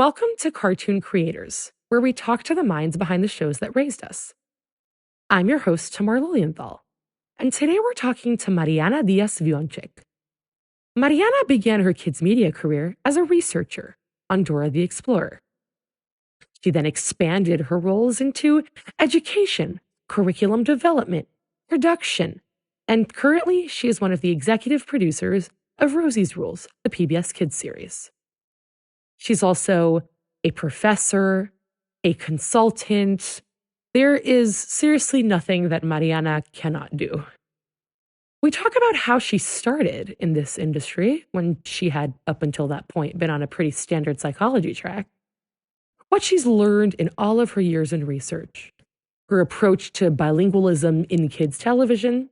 Welcome to Cartoon Creators, where we talk to the minds behind the shows that raised us. I'm your host, Tamar Lilienthal, and today we're talking to Mariana Diaz-Wionczek. Mariana began her kids' media career as a researcher on Dora the Explorer. She then expanded her roles into education, curriculum development, production, and currently she is one of the executive producers of Rosie's Rules, the PBS Kids series. She's also a professor, a consultant. There is seriously nothing that Mariana cannot do. We talk about how she started in this industry when she had, up until that point, been on a pretty standard psychology track, what she's learned in all of her years in research, her approach to bilingualism in kids' television,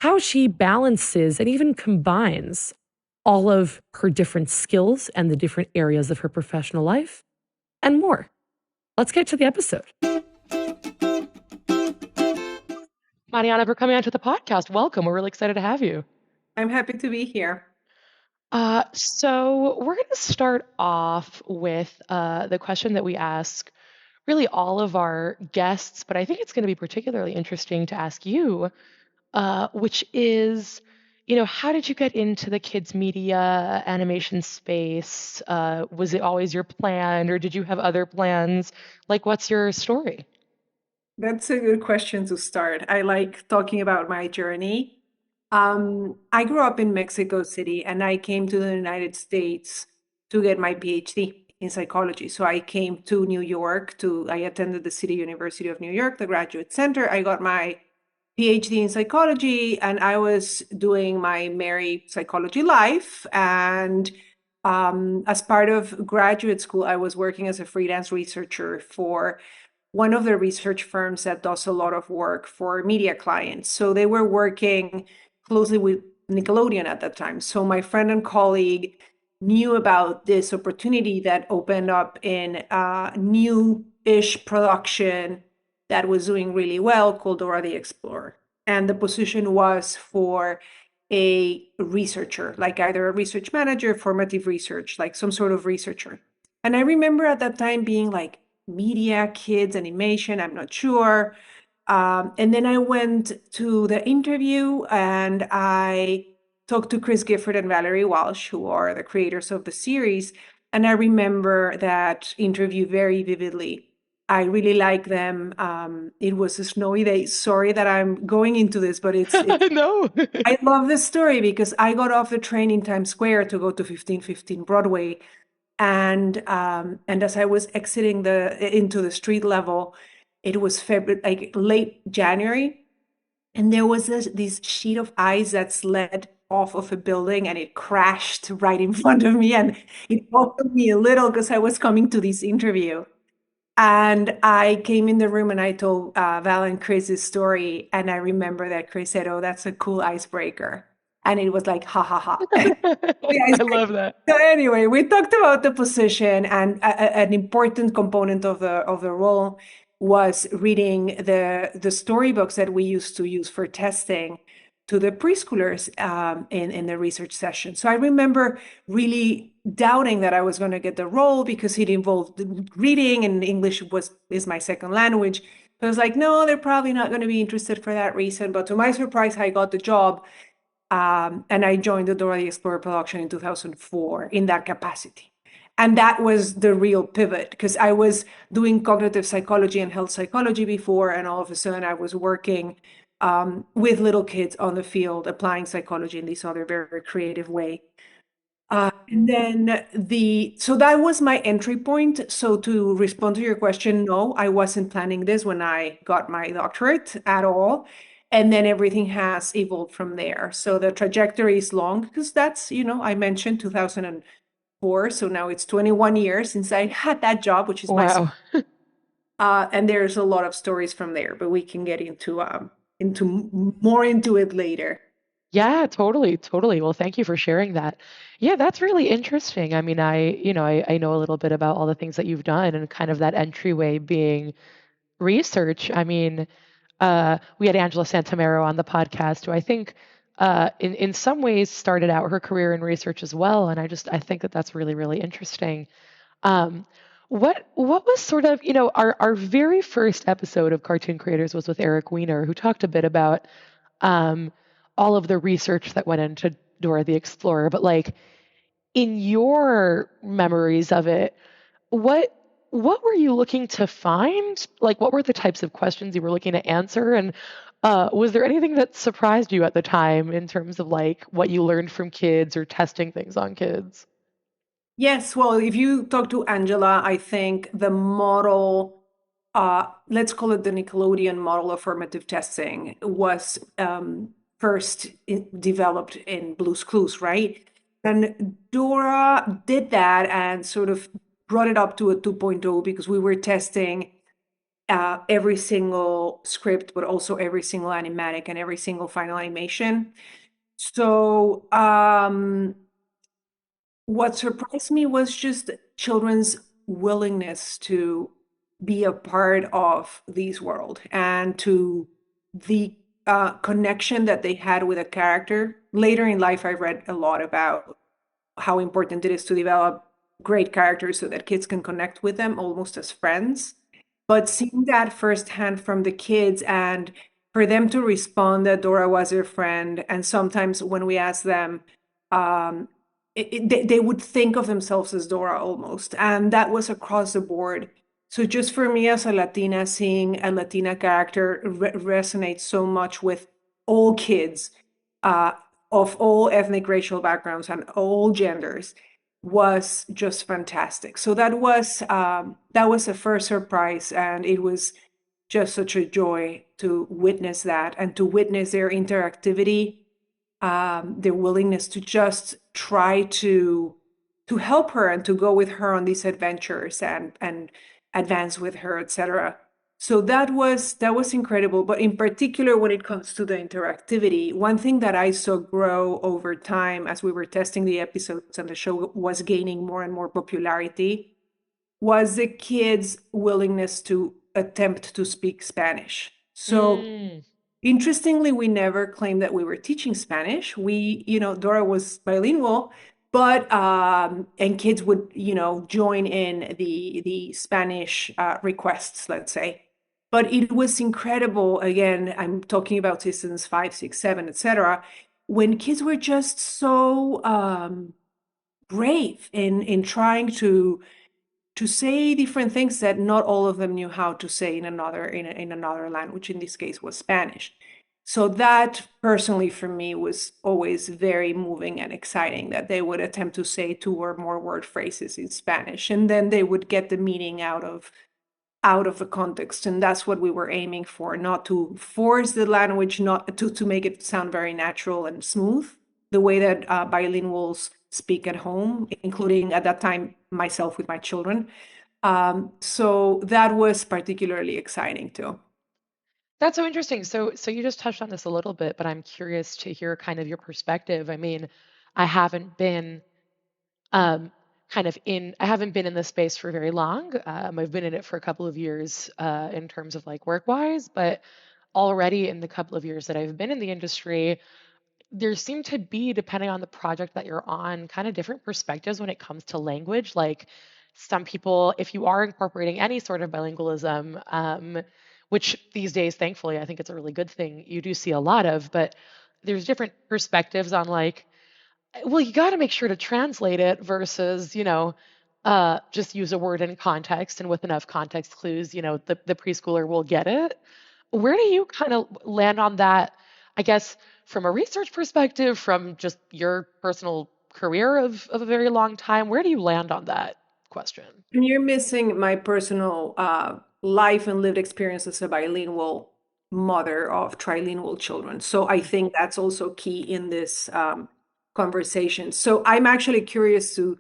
how she balances and even combines all of her different skills and the different areas of her professional life, and more. Let's get to the episode. Mariana, for coming onto the podcast. Welcome. We're really excited to have you. I'm happy to be here. So we're going to start off with the question that we ask really all of our guests, but I think it's going to be particularly interesting to ask you, which is, how did you get into the kids' media animation space? Was it always your plan, or did you have other plans? Like, what's your story? That's a good question to start. I like talking about my journey. I grew up in Mexico City and I came to the United States to get my PhD in psychology. So I came to New York I attended the City University of New York, the Graduate Center. I got my PhD in psychology and I was doing my merry psychology life. And as part of graduate school, I was working as a freelance researcher for one of the research firms that does a lot of work for media clients. So they were working closely with Nickelodeon at that time. So my friend and colleague knew about this opportunity that opened up in a new-ish production that was doing really well called Dora the Explorer. And the position was for a researcher, like either a research manager, formative research, like some sort of researcher. And I remember at that time being like, media, kids, animation, I'm not sure. And then I went to the interview and I talked to Chris Gifford and Valerie Walsh, who are the creators of the series. And I remember that interview very vividly. I really like them. It was a snowy day. Sorry that I'm going into this, but it's No. I love this story because I got off the train in Times Square to go to 1515 Broadway. And as I was exiting into the street level, it was February, like late January, and there was this sheet of ice that slid off of a building and it crashed right in front of me, and it bothered me a little because I was coming to this interview. And I came in the room and I told Val and Chris this story, and I remember that Chris said, "Oh, that's a cool icebreaker." And it was like, ha ha ha. I love that. So anyway, we talked about the position, and an important component of the role was reading the storybooks that we used to use for testing to the preschoolers in the research session. So I remember really doubting that I was going to get the role because it involved reading, and English is my second language. So I was like, no, they're probably not going to be interested for that reason. But to my surprise, I got the job. And I joined the Dora the Explorer production in 2004 in that capacity. And that was the real pivot because I was doing cognitive psychology and health psychology before, and all of a sudden I was working with little kids on the field, applying psychology in this other very, very creative way. And then so that was my entry point. So to respond to your question, no, I wasn't planning this when I got my doctorate at all. And then everything has evolved from there. So the trajectory is long because that's, I mentioned 2004. So now it's 21 years since I had that job, which is my, Wow. and there's a lot of stories from there, but we can get more into it later. Yeah, totally, totally. Well, thank you for sharing that. Yeah, that's really interesting. I mean, I know a little bit about all the things that you've done and kind of that entryway being research. I mean, we had Angela Santamero on the podcast, who I think in some ways started out her career in research as well. And I think that that's really, really interesting. Um, what was sort of, our very first episode of Cartoon Creators was with Eric Weiner, who talked a bit about um, all of the research that went into Dora the Explorer. But like in your memories of it, what what were you looking to find? Like, what were the types of questions you were looking to answer? And was there anything that surprised you at the time in terms of like what you learned from kids or testing things on kids? Yes, well, if you talk to Angela, I think the model, let's call it the Nickelodeon model of formative testing, was first developed in Blue's Clues, right? And Dora did that and sort of brought it up to a 2.0 because we were testing every single script, but also every single animatic and every single final animation. So, what surprised me was just children's willingness to be a part of this world and to the connection that they had with a character. Later in life, I read a lot about how important it is to develop great characters so that kids can connect with them almost as friends. But seeing that firsthand from the kids and for them to respond that Dora was their friend, and sometimes when we ask them, um, they would think of themselves as Dora almost, and that was across the board. So just for me as a Latina, seeing a Latina character resonates so much with all kids uh, of all ethnic, racial backgrounds, and all genders was just fantastic. So that was the first surprise, and it was just such a joy to witness that and to witness their interactivity, their willingness to just try to help her and to go with her on these adventures and advance with her, etc. So that was incredible. But in particular, when it comes to the interactivity, one thing that I saw grow over time as we were testing the episodes and the show was gaining more and more popularity was the kids' willingness to attempt to speak Spanish. So Mm. interestingly, we never claimed that we were teaching Spanish. Dora was bilingual, but and kids would, join in the Spanish requests, let's say. But it was incredible. Again, I'm talking about seasons 5, 6, 7, etc. When kids were just so brave in trying to say different things that not all of them knew how to say in another language. In this case, was Spanish. So that personally for me was always very moving and exciting that they would attempt to say two or more word phrases in Spanish, and then they would get the meaning out of the context. And that's what we were aiming for, not to force the language, not to make it sound very natural and smooth, the way that bilinguals speak at home, including at that time myself with my children. So that was particularly exciting too. That's so interesting. So you just touched on this a little bit, but I'm curious to hear kind of your perspective. I mean, I haven't been um, I haven't been in this space for very long. I've been in it for a couple of years in terms of like work wise, but already in the couple of years that I've been in the industry, there seem to be, depending on the project that you're on, kind of different perspectives when it comes to language. Like some people, if you are incorporating any sort of bilingualism, which these days, thankfully, I think it's a really good thing, you do see a lot of, but there's different perspectives on like, well, you got to make sure to translate it versus, just use a word in context and with enough context clues, the preschooler will get it. Where do you kind of land on that? I guess from a research perspective, from just your personal career of a very long time, where do you land on that question? And you're missing my personal life and lived experience as a bilingual mother of trilingual children. So I think that's also key in this conversation. So I'm actually curious to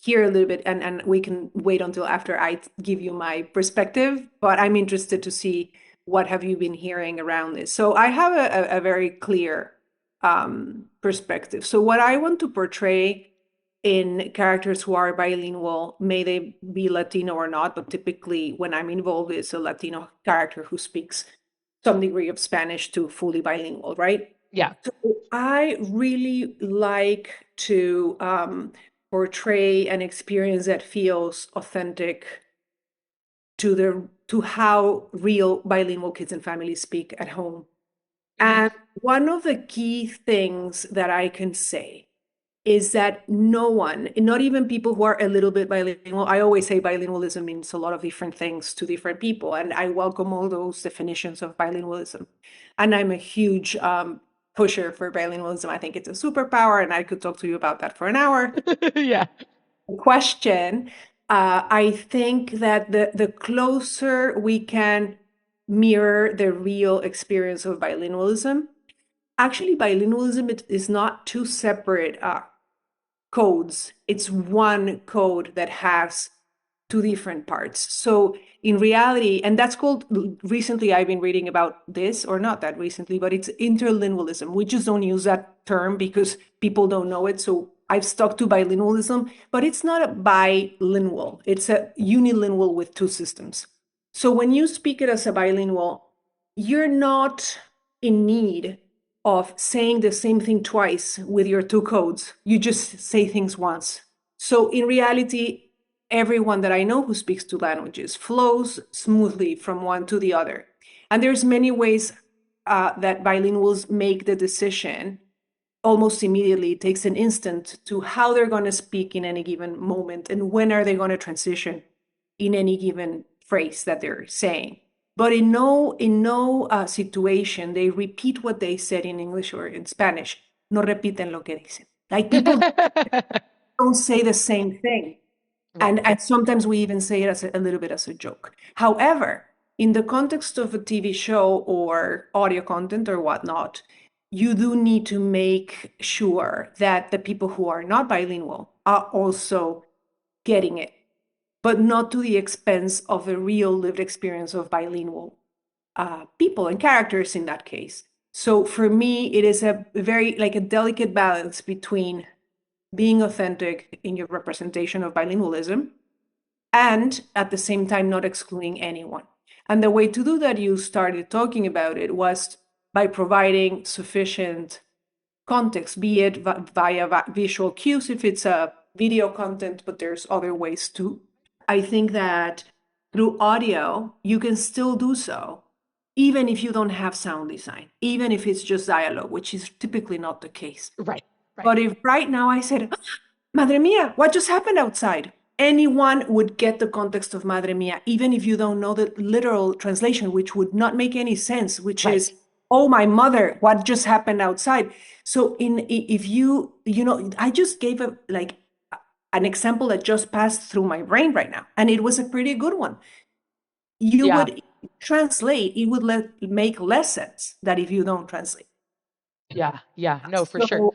hear a little bit, and we can wait until after I give you my perspective, but I'm interested to see what have you been hearing around this. So I have a very clear perspective. So what I want to portray in characters who are bilingual, may they be Latino or not, but typically when I'm involved, it's a Latino character who speaks some degree of Spanish to fully bilingual, right? Yeah. So I really like to portray an experience that feels authentic to how real bilingual kids and families speak at home. Mhm. And one of the key things that I can say is that no one, not even people who are a little bit bilingual, I always say bilingualism means a lot of different things to different people, and I welcome all those definitions of bilingualism. And I'm a huge pusher for bilingualism. I think it's a superpower, and I could talk to you about that for an hour. Yeah. Question, I think that the closer we can mirror the real experience of bilingualism, actually bilingualism is not two separate codes. It's one code that has two different parts. So in reality, and that's called, recently I've been reading about this, or not that recently, but it's interlingualism. We just don't use that term because people don't know it. So I've stuck to bilingualism, but it's not a bilingual. It's a unilingual with two systems. So when you speak it as a bilingual, you're not in need of saying the same thing twice with your two codes. You just say things once. So in reality, everyone that I know who speaks two languages flows smoothly from one to the other. And there's many ways that bilinguals make the decision almost immediately. It takes an instant to how they're going to speak in any given moment and when are they going to transition in any given phrase that they're saying. But in no situation they repeat what they said in English or in Spanish. No repiten lo que dicen. Like people don't say the same thing. Right. And sometimes we even say it as a little bit as a joke. However, in the context of a TV show or audio content or whatnot, you do need to make sure that the people who are not bilingual are also getting it, but not to the expense of the real lived experience of bilingual people and characters in that case. So for me, it is a very like a delicate balance between being authentic in your representation of bilingualism and at the same time not excluding anyone. And the way to do that, you started talking about it, was by providing sufficient context, be it via visual cues if it's a video content, but there's other ways too. I think that through audio, you can still do so, even if you don't have sound design, even if it's just dialogue, which is typically not the case. Right. Right. But if right now I said, "Ah, Madre mia, what just happened outside?" Anyone would get the context of Madre mia, even if you don't know the literal translation, which would not make any sense, which Right. is, "Oh my mother, what just happened outside?" So if I just gave an example that just passed through my brain right now, and it was a pretty good one. You Yeah. would translate, it would make less sense than if you don't translate. Yeah. Yeah. No, for sure. So,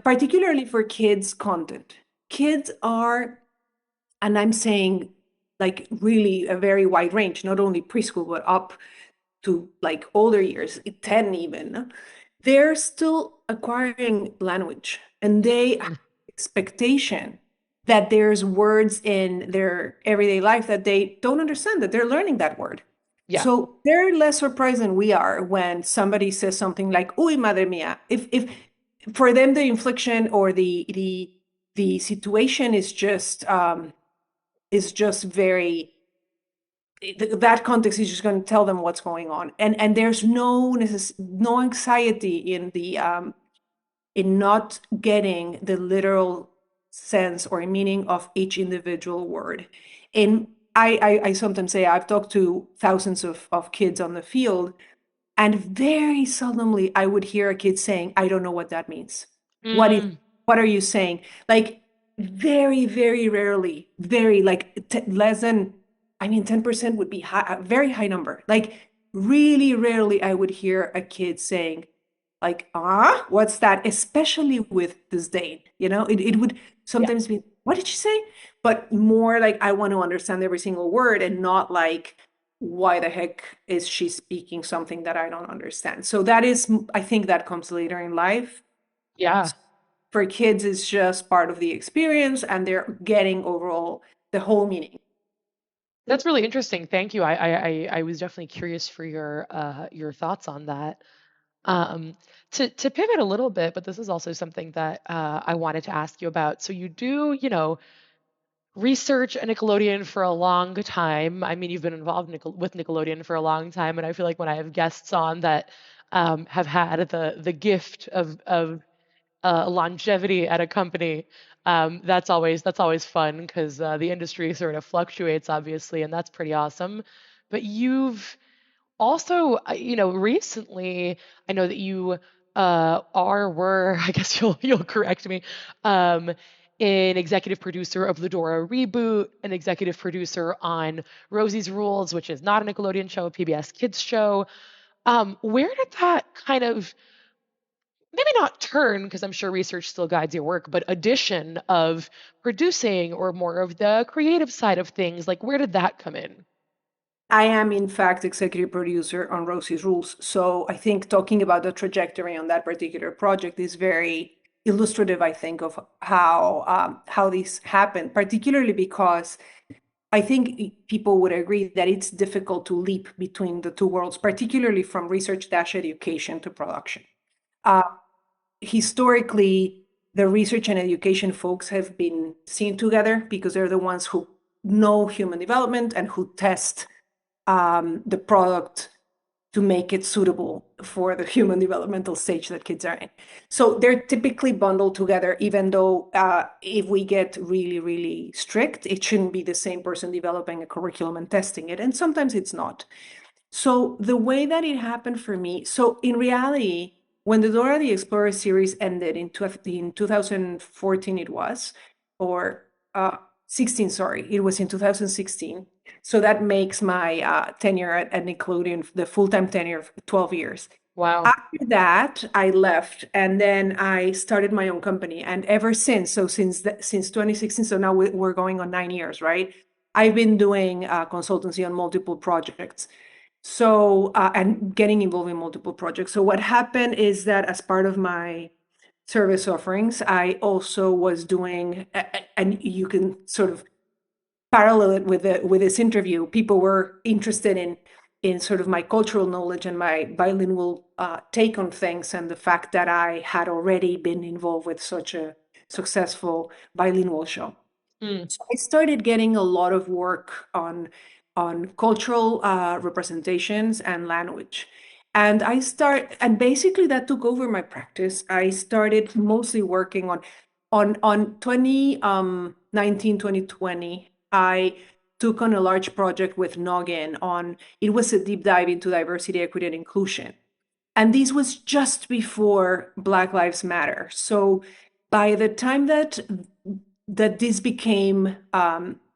particularly for kids' content, kids are, and I'm saying like really a very wide range, not only preschool, but up to like older years, 10 even, they're still acquiring language and they have Mm. expectation that there's words in their everyday life that they don't understand, that they're learning that word. Yeah. So they're less surprised than we are when somebody says something like "Uy, madre mia." If for them the infliction or the situation is just very, that context is just going to tell them what's going on, and there's no anxiety in not getting the literal sense or meaning of each individual word. And I sometimes say I've talked to thousands of kids on the field, and very seldomly I would hear a kid saying, "I don't know what that means. What is Mm. what are you saying?" Like very, very rarely, very like less than, I mean, 10% would be high, a very high number. Like really rarely I would hear a kid saying, like, what's that? Especially with disdain. It would Yeah. sometimes be, "What did you say?" But more like, I want to understand every single word and not like, why the heck is she speaking something that I don't understand? So that is, I think that comes later in life. Yeah. For kids, it's just part of the experience and they're getting overall the whole meaning. That's really interesting. Thank you. I was definitely curious for your thoughts on that. Um, to pivot a little bit, but this is also something that I wanted to ask you about. So you do, research at Nickelodeon for a long time. I mean, you've been involved with Nickelodeon for a long time, and I feel like when I have guests on that have had the gift of longevity at a company, that's always fun because the industry sort of fluctuates, obviously, and that's pretty awesome. But you've also, recently, I know that you were, I guess you'll correct me, um, an executive producer of the Dora reboot, an executive producer on Rosie's Rules, which is not a Nickelodeon show, a PBS Kids show. Where did that kind of maybe not turn, because I'm sure research still guides your work, but addition of producing or more of the creative side of things, like where did that come in? I am, in fact, executive producer on Rosie's Rules. So I think talking about the trajectory on that particular project is very illustrative, I think, of how this happened, particularly because I think people would agree that it's difficult to leap between the two worlds, particularly from research dash education to production. Uh, Historically, the research and education folks have been seen together because they're the ones who know human development and who test the product to make it suitable for the human developmental stage that kids are in. So they're typically bundled together, even though if we get really, really strict, it shouldn't be the same person developing a curriculum and testing it. And sometimes it's not. So the way that it happened for me, so in reality, when the Dora the Explorer series ended in 2014, it was, or 16, sorry, it was in 2016. So that makes my tenure at Nickelodeon, the full-time tenure of 12 years. Wow. After that, I left and then I started my own company. And ever since, so since 2016, so now we're going on 9 years, right? I've been doing consultancy on multiple projects. So, and getting involved in multiple projects. So what happened is that as part of my service offerings, I also was doing, and you can sort of parallel it with this interview. People were interested in sort of my cultural knowledge and my bilingual take on things, and the fact that I had already been involved with such a successful bilingual show. Mm. So I started getting a lot of work on cultural representations and language. And basically that took over my practice. I started mostly working on 2019, 2020. I took on a large project with Noggin on, it was a deep dive into diversity, equity, and inclusion. And this was just before Black Lives Matter. So by the time that this became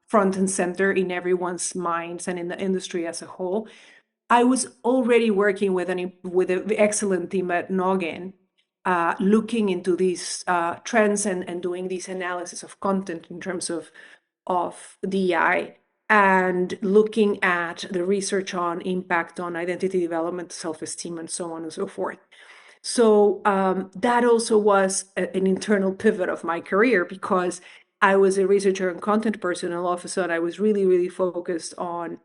front and center in everyone's minds and in the industry as a whole, I was already working with an excellent team at Noggin, looking into these trends and doing these analysis of content in terms of DEI and looking at the research on impact on identity development, self-esteem, and so on and so forth. So that also was an internal pivot of my career because I was a researcher and content person, and all of a sudden I was really, really focused on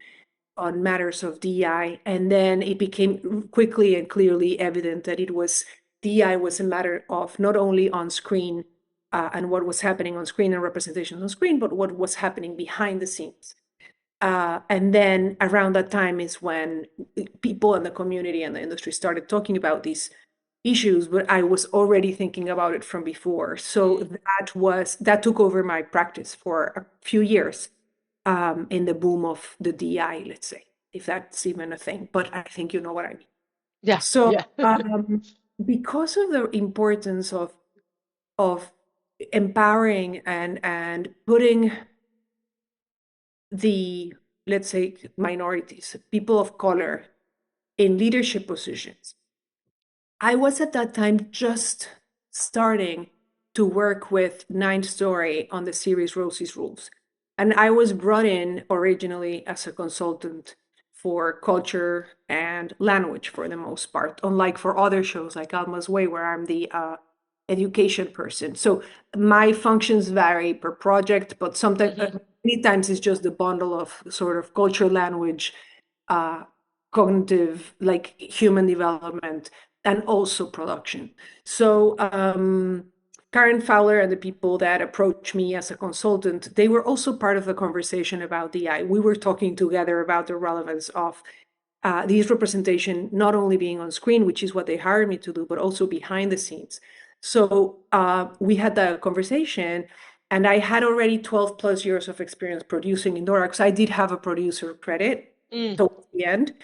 matters of DEI, and then it became quickly and clearly evident that DEI was a matter of not only on screen and what was happening on screen and representations on screen, but what was happening behind the scenes. And then around that time is when people in the community and the industry started talking about these issues, but I was already thinking about it from before. So that took over my practice for a few years in the boom of the DI, let's say, if that's even a thing. But I think you know what I mean. Yeah, So yeah. because of the importance of empowering and putting the, let's say, minorities, people of color in leadership positions, I was at that time just starting to work with Nine Story on the series Rosie's Rules. And I was brought in originally as a consultant for culture and language for the most part, unlike for other shows like Alma's Way, where I'm the education person. So my functions vary per project, but sometimes, Hmm. many times it's just the bundle of sort of culture, language, uh, cognitive, like human development, and also production. So Karen Fowler and the people that approached me as a consultant, they were also part of the conversation about DI. We were talking together about the relevance of these representation not only being on screen, which is what they hired me to do, but also behind the scenes. So we had that conversation, and I had already 12 plus years of experience producing in Dora, because I did have a producer credit Mm. towards the end.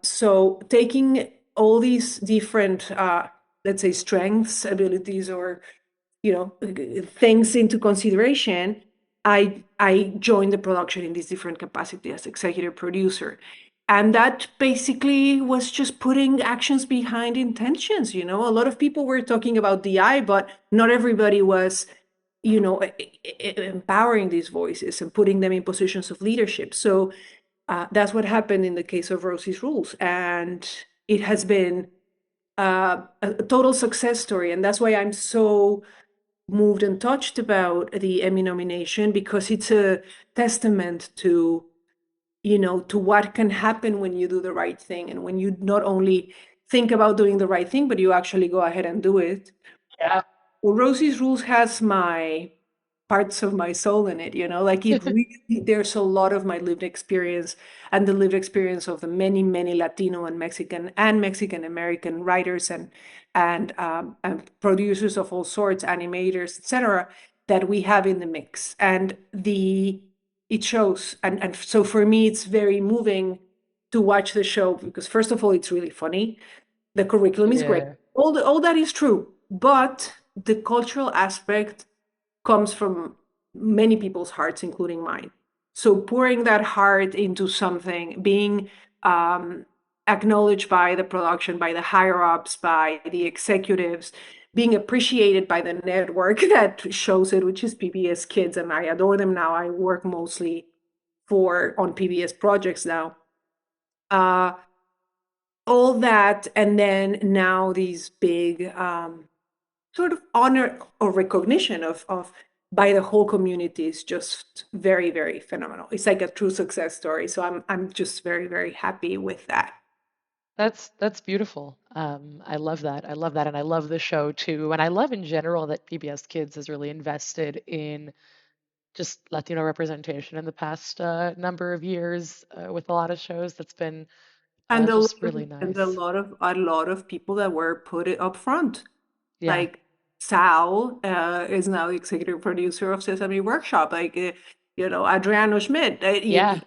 So taking all these different, let's say, strengths, abilities, or things into consideration, I joined the production in this different capacity as executive producer. And that basically was just putting actions behind intentions. A lot of people were talking about DI, but not everybody was, empowering these voices and putting them in positions of leadership. So that's what happened in the case of Rosie's Rules. And it has been a total success story. And that's why I'm so moved and touched about the Emmy nomination, because it's a testament to to what can happen when you do the right thing, and when you not only think about doing the right thing, but you actually go ahead and do it. Yeah. Well, Rosie's Rules has my parts of my soul in it, like it really, there's a lot of my lived experience and the lived experience of the many, many Latino and Mexican American writers and producers of all sorts, animators, etc., that we have in the mix. And it shows. And so for me, it's very moving to watch the show, because first of all, it's really funny. The curriculum is great. Yeah. All that is true, but the cultural aspect comes from many people's hearts, including mine. So pouring that heart into something, being acknowledged by the production, by the higher ups, by the executives, being appreciated by the network that shows it, which is PBS Kids, and I adore them now. I work mostly on PBS projects now. All that, and then now these big sort of honor or recognition of by the whole community is just very, very phenomenal. It's like a true success story. So I'm just very, very happy with that. That's beautiful. I love that. I love that, and I love the show too. And I love in general that PBS Kids has really invested in just Latino representation in the past number of years with a lot of shows. That's been And just really a nice. lot of people that were put it up front. Yeah. Like Sal is now the executive producer of Sesame Workshop. Like Adriano Schmidt. Yeah.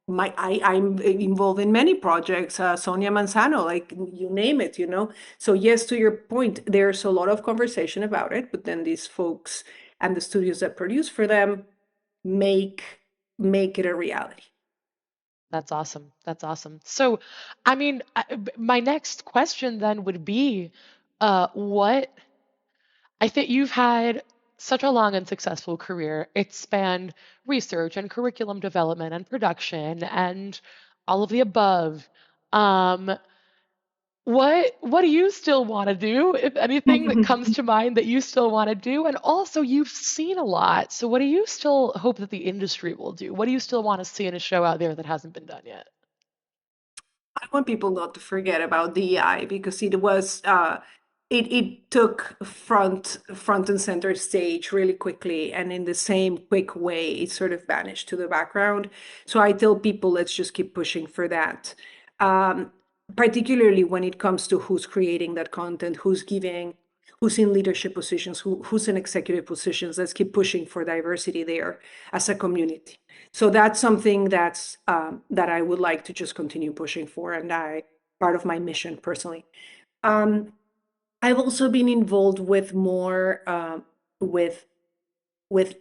I'm involved in many projects, Sonia Manzano, like you name it. So yes, to your point, there's a lot of conversation about it, but then these folks and the studios that produce for them make it a reality. That's awesome. That's awesome. So, I mean, my next question then would be, what I think you've had such a long and successful career. It spanned research and curriculum development and production and all of the above. Um, what do you still want to do, if anything that comes to mind that you still want to do? And also, you've seen a lot. So, what do you still hope that the industry will do? What do you still want to see in a show out there that hasn't been done yet? I want people not to forget about DEI, because it took front and center stage really quickly, and in the same quick way it sort of vanished to the background. So I tell people, let's just keep pushing for that. Um, Particularly when it comes to who's creating that content, who's in leadership positions, who's in executive positions. Let's keep pushing for diversity there as a community. So that's something that I would like to just continue pushing for, and part of my mission personally. Um, I've also been involved with more with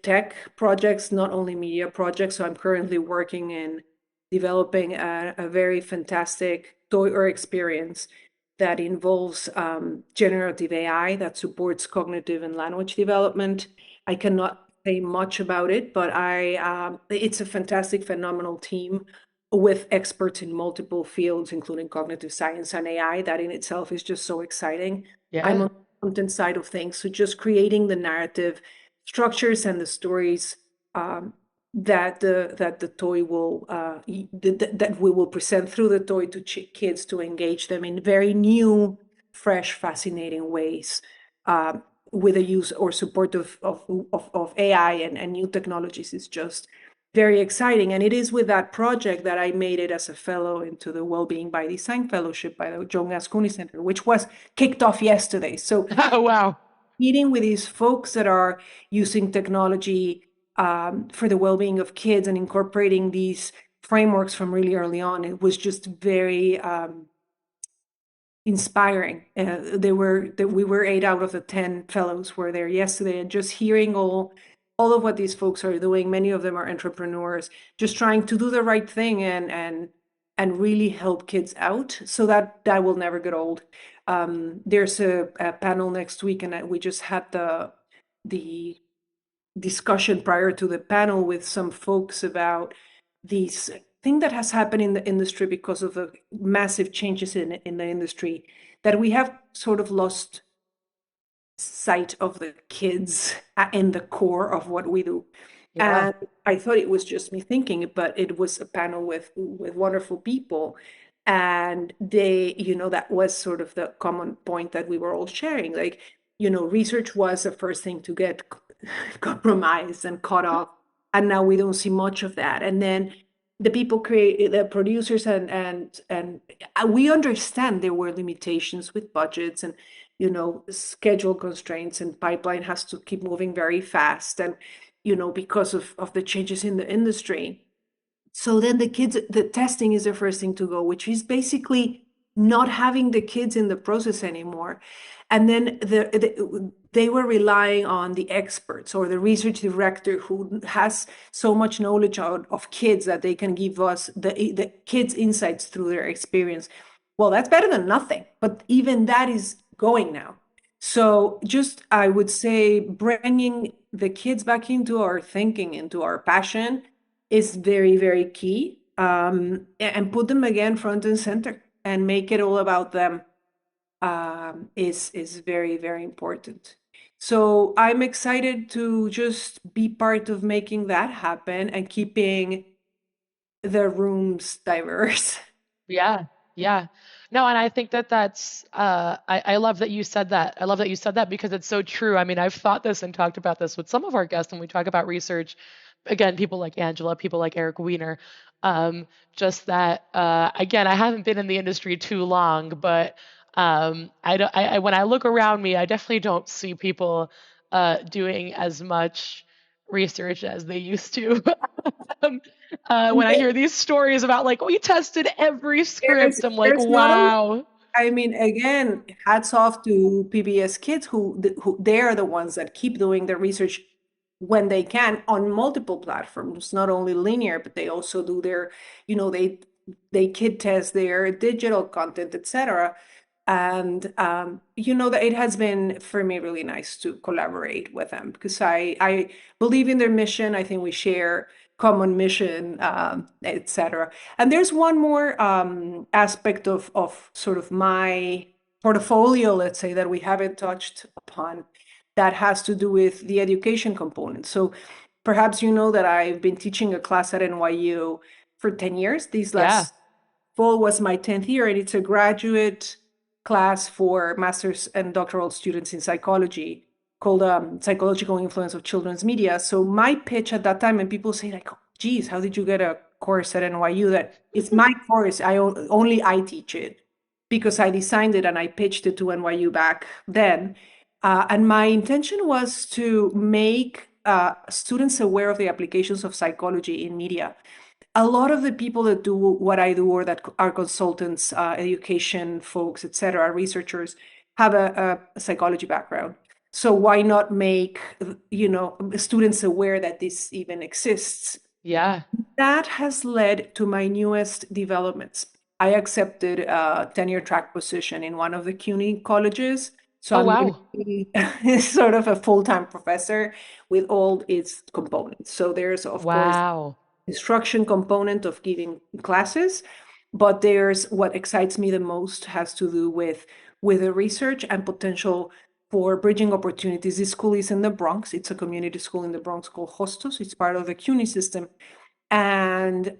tech projects, not only media projects. So I'm currently working in developing a very fantastic toy or experience that involves generative AI that supports cognitive and language development. I cannot say much about it, but it's a fantastic, phenomenal team with experts in multiple fields, including cognitive science and AI. That in itself is just so exciting. I'm Yeah. on the content side of things, so just creating the narrative structures and the stories that the toy will that we will present through the toy to kids, to engage them in very new fresh, fascinating ways with the use or support of AI and new technologies is just very exciting. And it is with that project that I made it as a fellow into the Wellbeing by Design Fellowship by the John Gascuni Center, which was kicked off yesterday. So Oh, wow. meeting with these folks that are using technology for the well-being of kids and incorporating these frameworks from really early on, it was just very inspiring. We were 8 out of the 10 fellows were there yesterday, and just hearing all of what these folks are doing. Many of them are entrepreneurs, just trying to do the right thing and really help kids out. So that will never get old. There's a panel next week, and we just had the discussion prior to the panel with some folks about these thing that has happened in the industry because of the massive changes in the industry, that we have sort of lost sight of the kids in the core of what we do. Yeah. And I thought it was just me thinking, but it was a panel with wonderful people. And they, that was sort of the common point that we were all sharing. Like, research was the first thing to get compromised and cut off. And now we don't see much of that. And then the people the producers and we understand there were limitations with budgets and schedule constraints, and pipeline has to keep moving very fast, and because of the changes in the industry. So then the testing is the first thing to go, which is basically not having the kids in the process anymore. And then they were relying on the experts or the research director who has so much knowledge of kids that they can give us the kids' insights through their experience. Well, that's better than nothing, but even that is going now. So just, I would say, bringing the kids back into our thinking, into our passion, is very, very key. And put them again front and center and make it all about them is very, very important. So I'm excited to just be part of making that happen and keeping the rooms diverse. Yeah, yeah. No, and I think that's I love that you said that. I love that you said that because it's so true. I mean, I've thought this and talked about this with some of our guests when we talk about research. Again, people like Angela, people like Eric Weiner. Just that again, I haven't been in the industry too long, but I don't when I look around me, I definitely don't see people doing as much research as they used to. Um, when I hear these stories about like we tested every There's script, I'm like, there's not only, wow. I mean, again, hats off to PBS Kids, who they are the ones that keep doing the research when they can on multiple platforms, not only linear, but they also do their, they kid test their digital content, etc. And that it has been for me really nice to collaborate with them because I believe in their mission. I think we share common mission, etc. And there's one more aspect of sort of my portfolio, let's say, that we haven't touched upon, that has to do with the education component. So perhaps you know that I've been teaching a class at NYU for 10 years. These Yeah. last fall was my 10th year, and it's a graduate class for master's and doctoral students in psychology called Psychological Influence of Children's Media. So my pitch at that time, and people say like, oh, geez, how did you get a course at NYU? That it's my course. Only I teach it because I designed it and I pitched it to NYU back then. And my intention was to make students aware of the applications of psychology in media. A lot of the people that do what I do, or that are consultants, education folks, etc., researchers, have a psychology background. So why not make students aware that this even exists? Yeah. That has led to my newest developments. I accepted a tenure track position in one of the CUNY colleges. So Oh, I'm going to wow. be sort of a full-time professor with all its components. So there's, of course, Wow. instruction component of giving classes, but there's what excites me the most has to do with the research and potential for bridging opportunities. This school is in the Bronx. It's a community school in the Bronx called Hostos. It's part of the CUNY system. And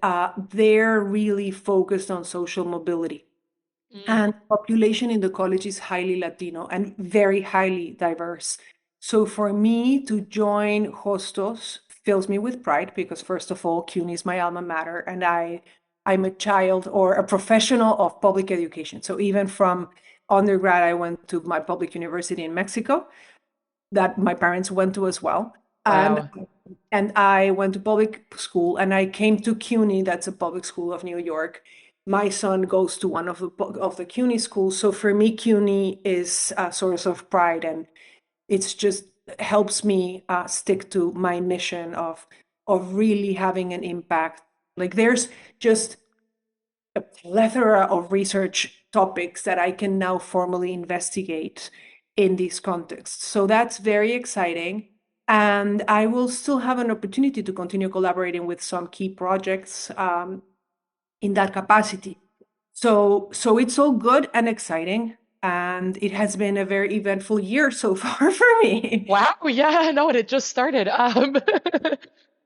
they're really focused on social mobility. Mm. And population in the college is highly Latino and very highly diverse. So for me to join Hostos fills me with pride because first of all, CUNY is my alma mater, and I'm a child or a professional of public education. So even from undergrad, I went to my public university in Mexico that my parents went to as well. And Wow. and I went to public school and I came to CUNY, that's a public school of New York. My son goes to one of the CUNY schools. So for me, CUNY is a source of pride, and it's just helps me stick to my mission of really having an impact. Like there's just a plethora of research topics that I can now formally investigate in these contexts. So that's very exciting. And I will still have an opportunity to continue collaborating with some key projects in that capacity. So it's all good and exciting. And it has been a very eventful year so far for me. Wow, yeah, no, and it just started.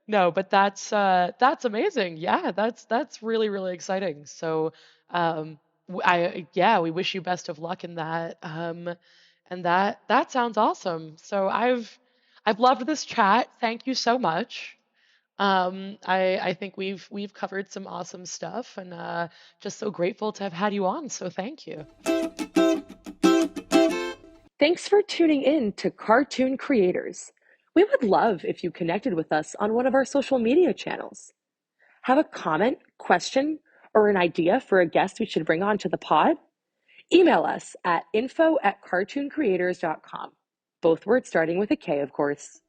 No, but that's amazing. Yeah, that's really, really exciting. So, yeah, we wish you best of luck in that. And that sounds awesome. So I've loved this chat. Thank you so much. I think we've covered some awesome stuff, and just so grateful to have had you on. So thank you. Thanks for tuning in to Cartoon Creators. We would love if you connected with us on one of our social media channels. Have a comment, question, or an idea for a guest we should bring on to the pod? Email us at info@cartooncreators.com. Both words starting with a K, of course.